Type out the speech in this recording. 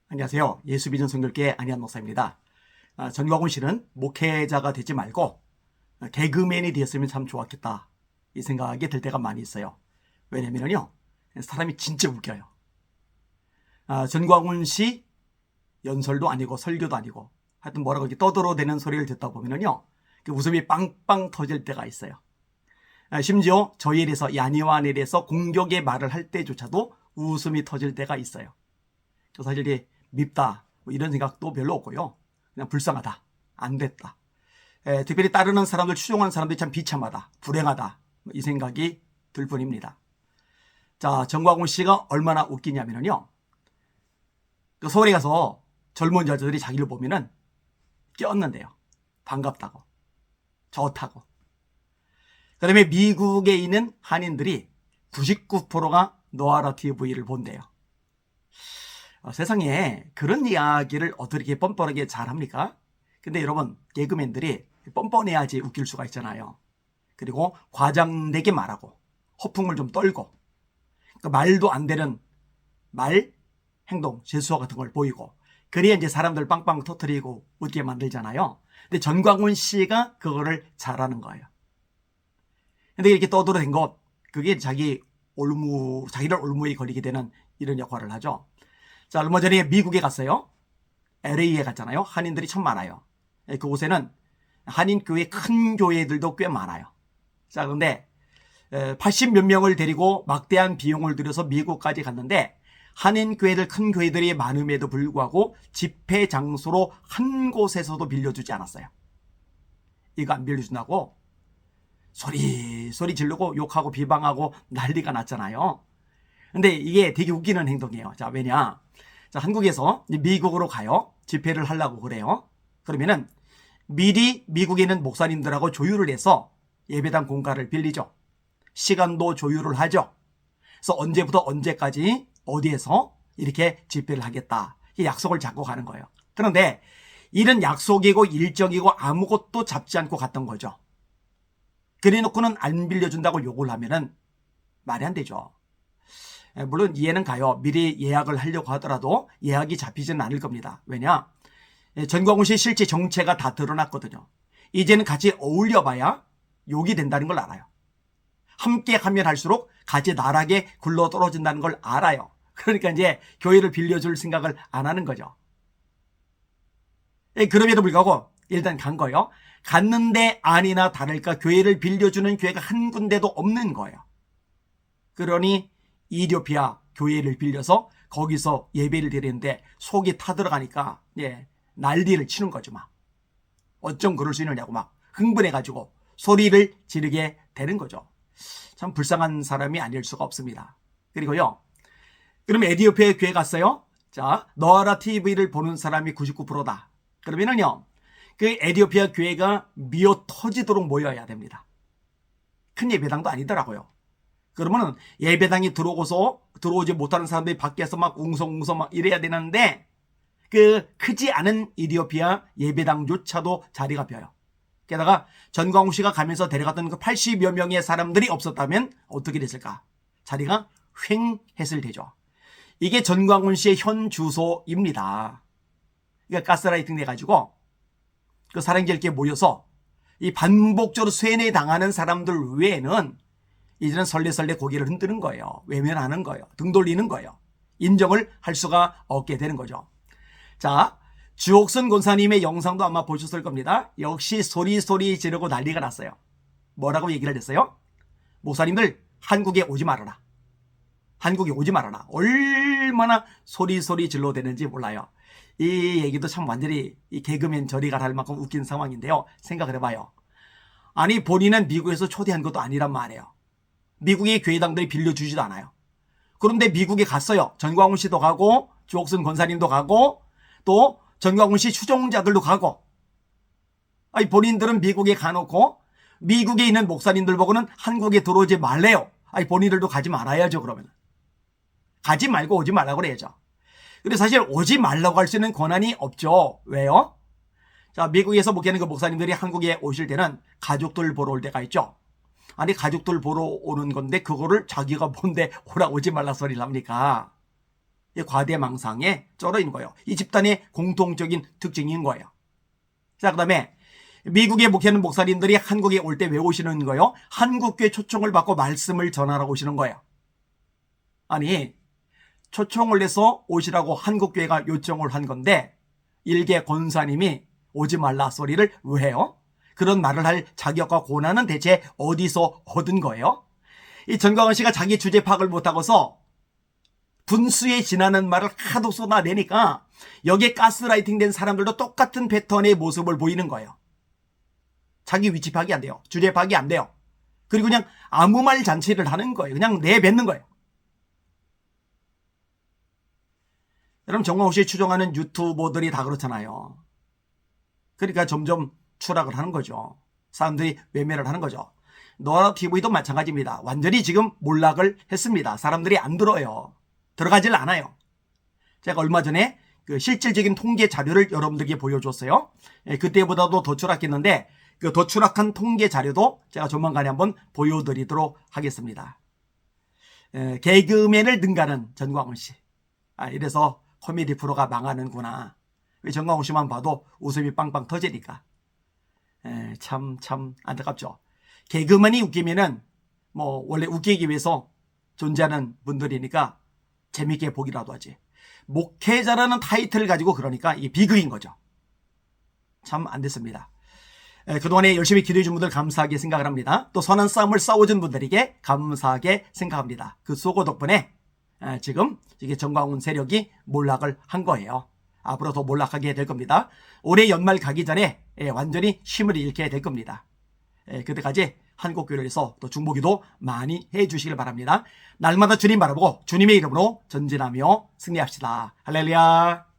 안녕하세요. 예수비전 성결교회 안희한 목사입니다. 전광훈 씨는 목회자가 되지 말고 개그맨이 되었으면 참 좋았겠다, 이 생각이 들 때가 많이 있어요. 왜냐면요, 사람이 진짜 웃겨요. 전광훈 씨 연설도 아니고 설교도 아니고 하여튼 뭐라고 이렇게 떠들어대는 소리를 듣다 보면요, 그 웃음이 빵빵 터질 때가 있어요. 심지어 저희에 대해서, 야니완에 대해서 공격의 말을 할 때조차도 웃음이 터질 때가 있어요. 저 사실 이게 밉다, 뭐 이런 생각도 별로 없고요. 그냥 불쌍하다, 안 됐다. 특별히 따르는 사람들, 추종하는 사람들이 참 비참하다, 불행하다, 이 생각이 들 뿐입니다. 자, 전광훈 씨가 얼마나 웃기냐면요, 그 서울에 가서 젊은 여자들이 자기를 보면은 껴안는데요. 반갑다고, 좋다고. 그 다음에 미국에 있는 한인들이 99%가 노아라 TV를 본대요. 세상에 그런 이야기를 어떻게 뻔뻔하게 잘합니까? 근데 여러분, 개그맨들이 뻔뻔해야지 웃길 수가 있잖아요. 그리고 과장되게 말하고 허풍을 좀 떨고, 그러니까 말도 안 되는 말, 행동, 제스처 같은 걸 보이고, 그래야 이제 사람들 빵빵 터뜨리고 웃게 만들잖아요. 근데 전광훈 씨가 그거를 잘하는 거예요. 근데 이렇게 떠들어댄 것, 그게 자기를 올무에 걸리게 되는 이런 역할을 하죠. 자, 얼마 전에 미국에 갔어요. LA에 갔잖아요. 한인들이 참 많아요. 그곳에는 한인교회, 큰 교회들도 꽤 많아요. 자, 그런데 80 몇 명을 데리고 막대한 비용을 들여서 미국까지 갔는데, 한인교회들, 큰 교회들이 많음에도 불구하고 집회 장소로 한 곳에서도 빌려주지 않았어요. 이거 안 빌려준다고 소리 지르고 욕하고 비방하고 난리가 났잖아요. 근데 이게 되게 웃기는 행동이에요. 자, 왜냐? 자, 한국에서 미국으로 가요. 집회를 하려고 그래요. 그러면은 미리 미국에 있는 목사님들하고 조율을 해서 예배당 공간을 빌리죠. 시간도 조율을 하죠. 그래서 언제부터 언제까지 어디에서 이렇게 집회를 하겠다, 이 약속을 잡고 가는 거예요. 그런데 이런 약속이고 일정이고 아무것도 잡지 않고 갔던 거죠. 그래 놓고는 안 빌려준다고 욕을 하면은 말이 안 되죠. 물론 이해는 가요. 미리 예약을 하려고 하더라도 예약이 잡히지는 않을 겁니다. 왜냐? 전광훈 씨의 실제 정체가 다 드러났거든요. 이제는 같이 어울려봐야 욕이 된다는 걸 알아요. 함께 하면 할수록 같이 나락에 굴러 떨어진다는 걸 알아요. 그러니까 이제 교회를 빌려줄 생각을 안 하는 거죠. 그럼에도 불구하고 일단 간 거예요. 갔는데 아니나 다를까 교회를 빌려주는 교회가 한 군데도 없는 거예요. 그러니 이디오피아 교회를 빌려서 거기서 예배를 드리는데 속이 타들어가니까 난리를 치는 거죠. 막 어쩜 그럴 수 있느냐고 막 흥분해가지고 소리를 지르게 되는 거죠. 참 불쌍한 사람이 아닐 수가 없습니다. 그리고요, 그럼 에디오피아 교회 갔어요. 자, 노아라 TV를 보는 사람이 99%다. 그러면은요, 그 에디오피아 교회가 미어 터지도록 모여야 됩니다. 큰 예배당도 아니더라고요. 그러면은 예배당이 들어오지 못하는 사람들이 밖에서 막 웅성웅성 막 이래야 되는데, 그 크지 않은 이디오피아 예배당조차도 자리가 비어요. 게다가 전광훈 씨가 가면서 데려갔던 그 80여 명의 사람들이 없었다면 어떻게 됐을까? 자리가 휑했을 테죠. 이게 전광훈 씨의 현 주소입니다. 그러니까 가스라이팅 돼가지고 그 사람들끼리 모여서 이 반복적으로 세뇌당하는 사람들 외에는 이제는 설레설레 고개를 흔드는 거예요. 외면하는 거예요. 등 돌리는 거예요. 인정을 할 수가 없게 되는 거죠. 자, 주옥선 권사님의 영상도 아마 보셨을 겁니다. 역시 소리 지르고 난리가 났어요. 뭐라고 얘기를 했어요? 목사님들 한국에 오지 말아라. 한국에 오지 말아라. 얼마나 소리 질러대는지 몰라요. 이 얘기도 참 완전히 이 개그맨 저리가 할 만큼 웃긴 상황인데요. 생각을 해봐요. 아니, 본인은 미국에서 초대한 것도 아니란 말이에요. 미국의 교회당들이 빌려주지도 않아요. 그런데 미국에 갔어요. 전광훈 씨도 가고 주옥순 권사님도 가고 또 전광훈 씨 추종자들도 가고. 아니, 본인들은 미국에 가놓고 미국에 있는 목사님들 보고는 한국에 들어오지 말래요. 아니, 본인들도 가지 말아야죠. 그러면 가지 말고 오지 말라고 그래야죠. 근데 사실 오지 말라고 할 수 있는 권한이 없죠. 왜요? 자, 미국에서 목회하는 그 목사님들이 한국에 오실 때는 가족들 보러 올 때가 있죠. 아니, 가족들 보러 오는 건데 그거를 자기가 뭔데 오지 말라 소리를 합니까? 이 과대망상에 쩔어 있는 거예요. 이 집단의 공통적인 특징인 거예요. 자, 그 다음에 미국에 목회하는 목사님들이 한국에 올 때 왜 오시는 거예요? 한국교회 초청을 받고 말씀을 전하러 오시는 거예요. 아니, 초청을 해서 오시라고 한국교회가 요청을 한 건데 일개 권사님이 오지 말라 소리를 왜 해요? 그런 말을 할 자격과 권한은 대체 어디서 얻은 거예요? 이 전광훈 씨가 자기 주제 파악을 못하고서 분수에 지나는 말을 하도 쏟아내니까 여기에 가스라이팅 된 사람들도 똑같은 패턴의 모습을 보이는 거예요. 자기 위치 파악이 안 돼요. 주제 파악이 안 돼요. 그리고 그냥 아무 말 잔치를 하는 거예요. 그냥 내뱉는 거예요. 여러분, 정광훈 씨 추종하는 유튜버들이 다 그렇잖아요. 그러니까 점점 추락을 하는 거죠. 사람들이 외면을 하는 거죠. 노라 TV도 마찬가지입니다. 완전히 지금 몰락을 했습니다. 사람들이 안 들어요. 들어가질 않아요. 제가 얼마 전에 그 실질적인 통계 자료를 여러분들에게 보여줬어요. 그때보다도 더 추락했는데 그 더 추락한 통계 자료도 제가 조만간에 한번 보여드리도록 하겠습니다. 개그맨을 능가하는 전광훈 씨. 이래서 코미디 프로가 망하는구나. 전광훈 씨만 봐도 웃음이 빵빵 터지니까. 참 안타깝죠. 개그맨이 웃기면은 뭐 원래 웃기기 위해서 존재하는 분들이니까 재밌게 보기라도 하지. 목회자라는 타이틀을 가지고 그러니까 이게 비극인 거죠. 참 안 됐습니다. 그동안에 열심히 기도해 준 분들 감사하게 생각을 합니다. 또 선한 싸움을 싸워준 분들에게 감사하게 생각합니다. 그 수고 덕분에 지금 이게 전광훈 세력이 몰락을 한 거예요. 앞으로 더 몰락하게 될 겁니다. 올해 연말 가기 전에 완전히 힘을 잃게 될 겁니다. 그때까지 한국교회를 위해서 또 중보기도 많이 해주시길 바랍니다. 날마다 주님 바라보고 주님의 이름으로 전진하며 승리합시다. 할렐루야.